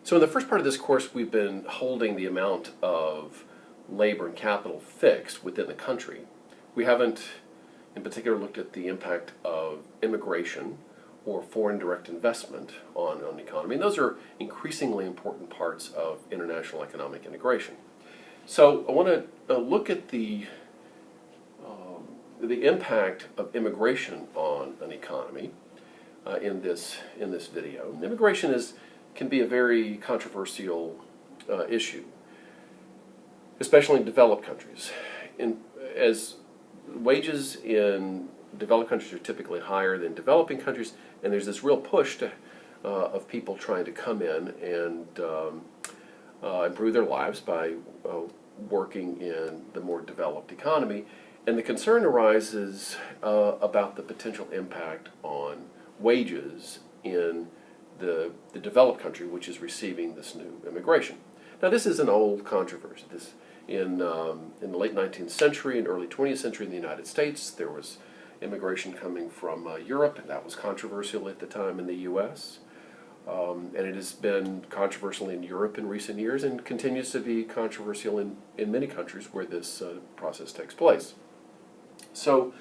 So in the first part of this course, we've been holding the amount of labor and capital fixed within the country. We haven't, in particular, looked at the impact of immigration or foreign direct investment on the economy. And those are increasingly important parts of international economic integration. So I want to look at the impact of immigration on an economy in this video. And immigration can be a very controversial issue, especially in developed countries. As wages in developed countries are typically higher than developing countries, and there's this real push of people trying to come in and improve their lives by working in the more developed economy. And the concern arises about the potential impact on wages in the developed country, which is receiving this new immigration. Now, this is an old controversy. In the late 19th century and early 20th century in the United States, there was immigration coming from Europe, and that was controversial at the time in the U.S. And it has been controversial in Europe in recent years and continues to be controversial in many countries where this process takes place. So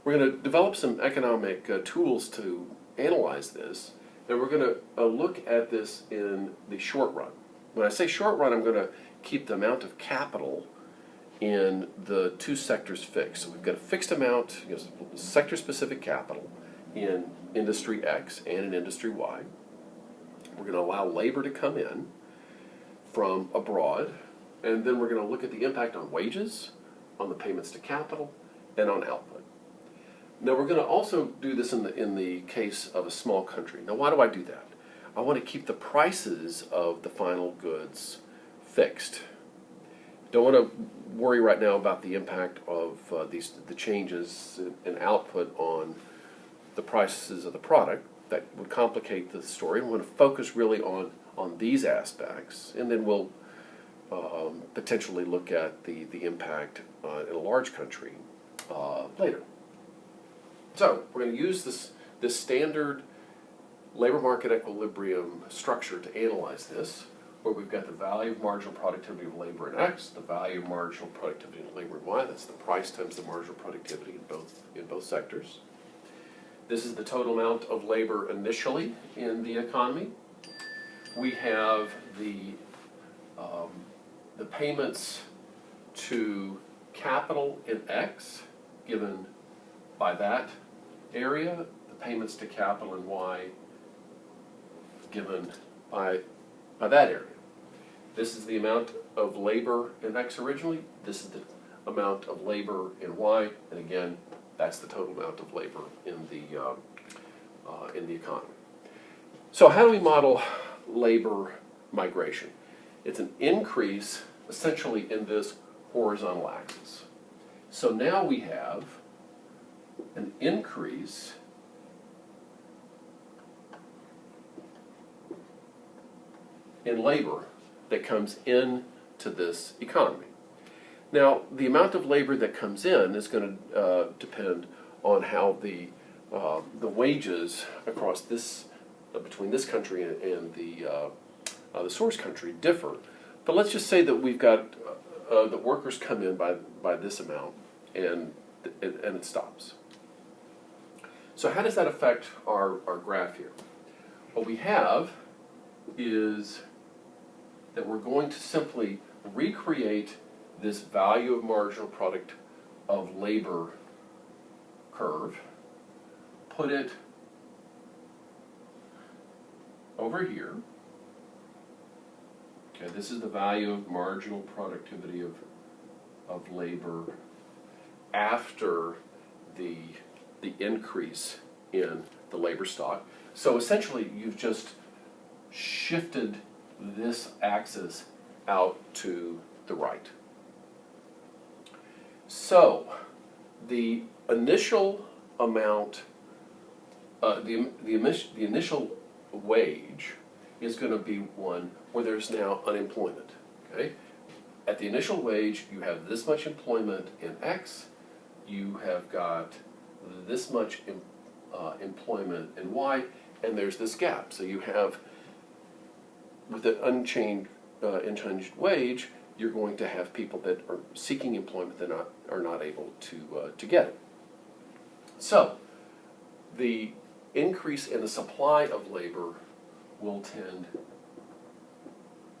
we're going to develop some economic tools to analyze this, and we're going to look at this in the short run. When I say short run, I'm going to keep the amount of capital in the two sectors fixed. So we've got a fixed amount, sector-specific capital in industry X and in industry Y. We're going to allow labor to come in from abroad, and then we're going to look at the impact on wages, on the payments to capital, and on output. Now we're going to also do this in the case of a small country. Now why do I do that? I want to keep the prices of the final goods fixed. Don't want to worry right now about the impact of the changes in output on the prices of the product. That would complicate the story. We want to focus really on these aspects, and then we'll potentially look at the impact in a large country later. So we're going to use this standard labor market equilibrium structure to analyze this, where we've got the value of marginal productivity of labor in X, the value of marginal productivity of labor in Y. That's the price times the marginal productivity in both sectors. This is the total amount of labor initially in the economy. We have the payments to capital in X given by that area, the payments to capital in Y given by that area. This is the amount of labor in X originally. This is the amount of labor in Y, and again, that's the total amount of labor in the economy. So how do we model labor migration? It's an increase essentially in this horizontal axis. So now we have an increase in labor that comes into this economy. Now, the amount of labor that comes in is going to depend on how the wages across between this country and the source country differ. But let's just say that we've got the workers come in by this amount, and it stops. So how does that affect our graph here? What we have is that we're going to simply recreate this value of marginal product of labor curve, put it over here. Okay, this is the value of marginal productivity of labor after the increase in the labor stock. So essentially you've just shifted this axis out to the right. So the initial amount, the initial wage is going to be one where there's now unemployment. Okay? At the initial wage, you have this much employment in X, you have got this much employment in Y, and there's this gap. So you have with an unchanged wage, you're going to have people that are seeking employment that are not able to get it. So, the increase in the supply of labor will tend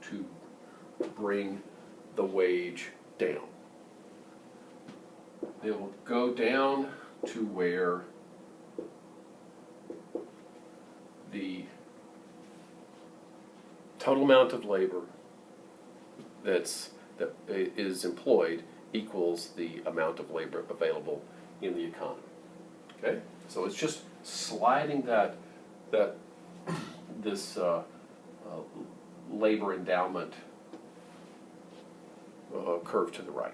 to bring the wage down. It will go down to where the total amount of labor that is employed equals the amount of labor available in the economy. Okay, so it's just sliding this labor endowment curve to the right.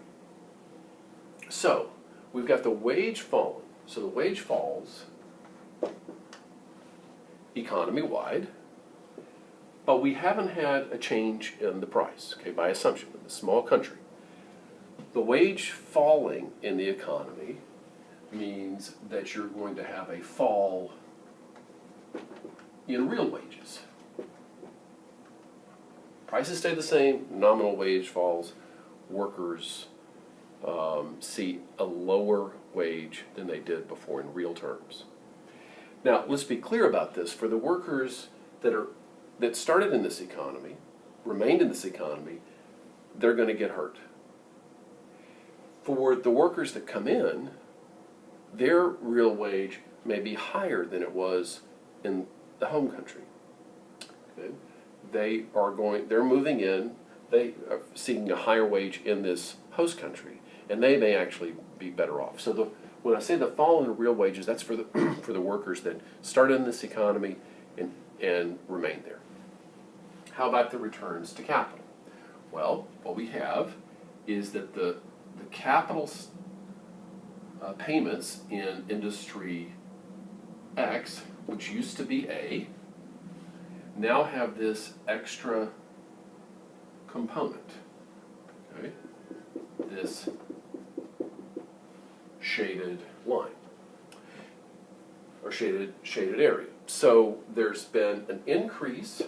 So we've got the wage falling. So the wage falls economy-wide, but we haven't had a change in the price, okay, by assumption, in a small country. The wage falling in the economy means that you're going to have a fall in real wages. Prices stay the same, nominal wage falls, workers see a lower wage than they did before in real terms. Now, let's be clear about this. For the workers that started in this economy, remained in this economy, they're going to get hurt. For the workers that come in, their real wage may be higher than it was in the home country. Okay? They're moving in, they are seeking a higher wage in this host country, and they may actually be better off. So when I say the fall in real wages, that's for the for the workers that started in this economy and remained there. How about the returns to capital? Well, what we have is that the capital payments in industry X, which used to be A, now have this extra component, okay? This shaded line, or shaded area. So there's been an increase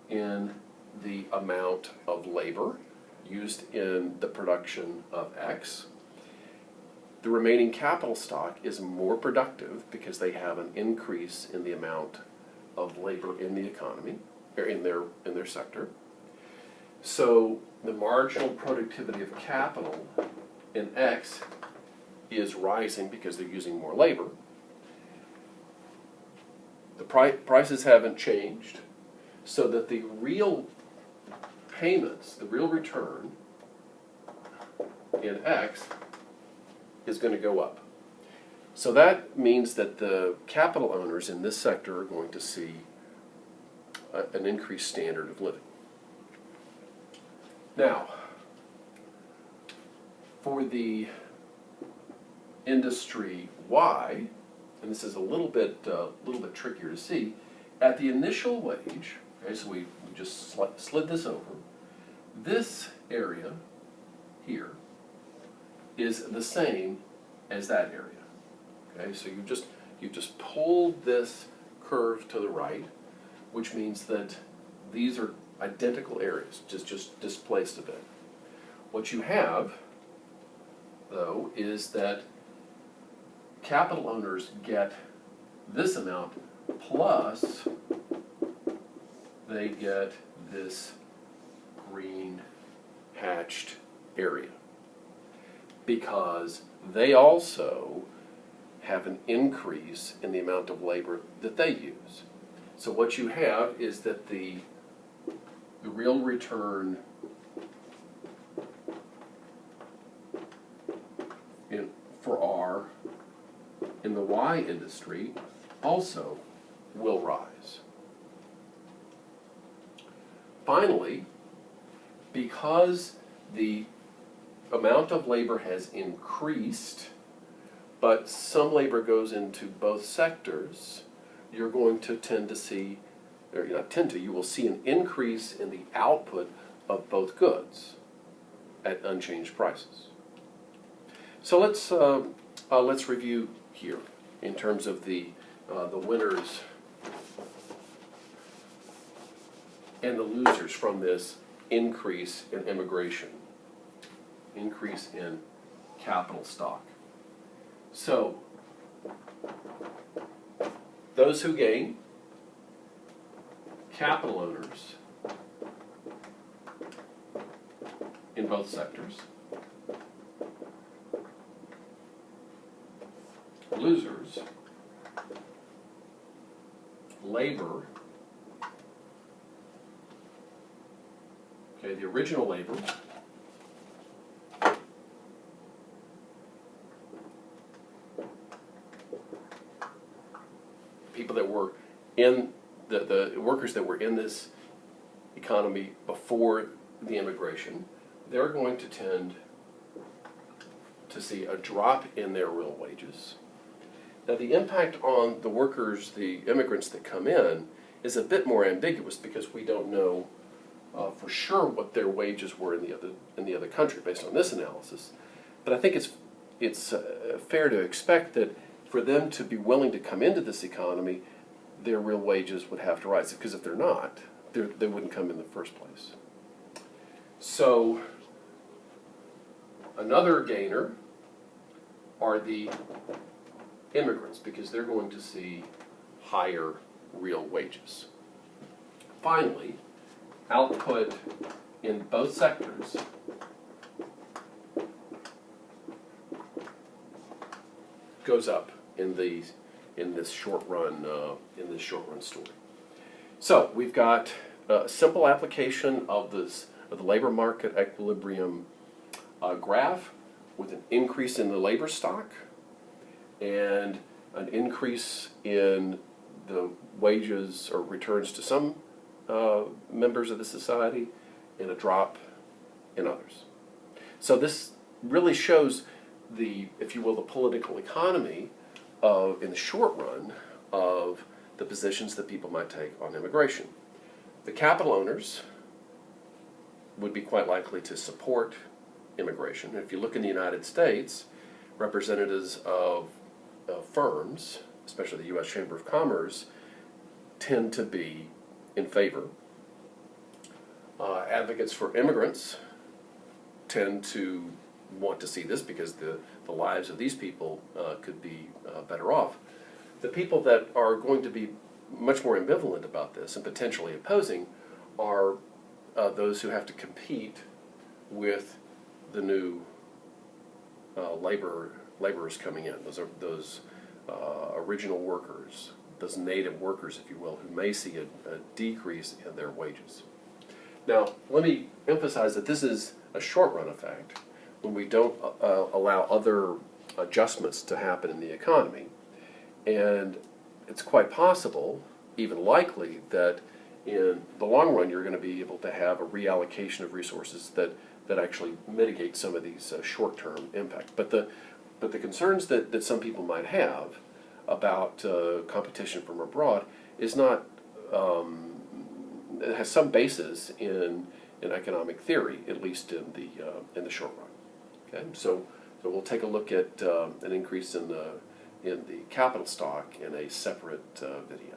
in the amount of labor used in the production of X. The remaining capital stock is more productive because they have an increase in the amount of labor in the economy, or in their sector. So the marginal productivity of capital in X is rising because they're using more labor. The prices haven't changed, so that the real payments, the real return in X is going to go up. So that means that the capital owners in this sector are going to see an increased standard of living. Now, for the industry Y, and this is a little bit trickier to see, at the initial wage, okay, so we just slid this over, this area here is the same as that area. Okay, so you just pulled this curve to the right, which means that these are identical areas, just displaced a bit. What you have, though, is that capital owners get this amount plus they get this green hatched area, because they also have an increase in the amount of labor that they use. So what you have is that the real return for R in the Y industry also will rise. Finally, because the amount of labor has increased, but some labor goes into both sectors, you're going to tend to see, or not tend to, you will see an increase in the output of both goods at unchanged prices. So let's review here in terms of the winners and the losers from this increase in immigration, increase in capital stock. So, those who gain, capital owners in both sectors. Losers, labor, okay, the original labor, people that were in the workers that were in this economy before the immigration, they're going to tend to see a drop in their real wages. Now, the impact on the workers, the immigrants that come in, is a bit more ambiguous because we don't know for sure what their wages were in the other country based on this analysis. But I think it's fair to expect that for them to be willing to come into this economy, their real wages would have to rise, because if they're not, they wouldn't come in the first place. So another gainer are the immigrants, because they're going to see higher real wages. Finally, output in both sectors goes up in this short run story. So we've got a simple application of the labor market equilibrium graph with an increase in the labor stock and an increase in the wages or returns to some members of the society and a drop in others. So this really shows the, if you will, the political economy in the short run of the positions that people might take on immigration. The capital owners would be quite likely to support immigration. If you look in the United States, representatives of firms, especially the U.S. Chamber of Commerce, tend to be in favor. Advocates for immigrants tend to want to see this because the lives of these people could be better off. The people that are going to be much more ambivalent about this and potentially opposing are those who have to compete with the new laborers coming in. Those are those original workers, those native workers, if you will, who may see a decrease in their wages. Now, let me emphasize that this is a short-run effect when we don't allow other adjustments to happen in the economy. And it's quite possible, even likely, that in the long run you're going to be able to have a reallocation of resources that actually mitigate some of these short-term impacts. But the concerns that some people might have about competition from abroad is not, it has some basis in economic theory, at least in the short run. Okay, so we'll take a look at an increase in the capital stock in a separate video.